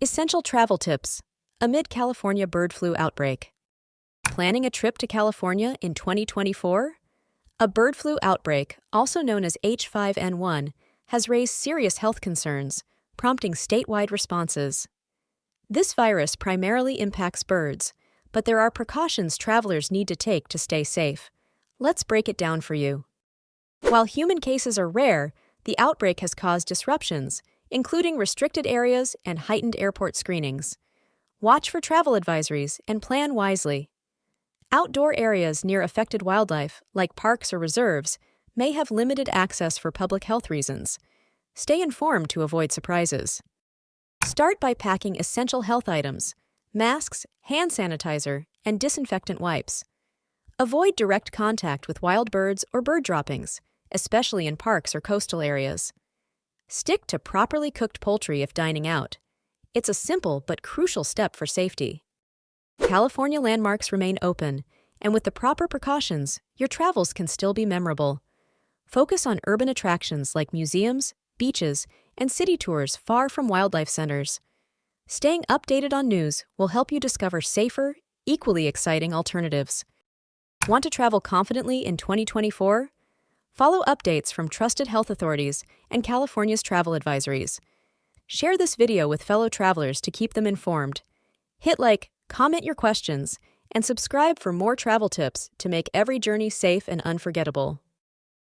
Essential travel tips amid California bird flu outbreak. Planning a trip to California in 2024? A bird flu outbreak, also known as H5N1, has raised serious health concerns, prompting statewide responses. This virus primarily impacts birds, but there are precautions travelers need to take to stay safe. Let's break it down for you. While human cases are rare, the outbreak has caused disruptions, including restricted areas and heightened airport screenings. Watch for travel advisories and plan wisely. Outdoor areas near affected wildlife, like parks or reserves, may have limited access for public health reasons. Stay informed to avoid surprises. Start by packing essential health items: masks, hand sanitizer, and disinfectant wipes. Avoid direct contact with wild birds or bird droppings, especially in parks or coastal areas. Stick to properly cooked poultry if dining out. It's a simple but crucial step for safety. California landmarks remain open, and with the proper precautions, your travels can still be memorable. Focus on urban attractions like museums, beaches, and city tours far from wildlife centers. Staying updated on news will help you discover safer, equally exciting alternatives. Want to travel confidently in 2024? Follow updates from trusted health authorities and California's travel advisories. Share this video with fellow travelers to keep them informed. Hit like, comment your questions, and subscribe for more travel tips to make every journey safe and unforgettable.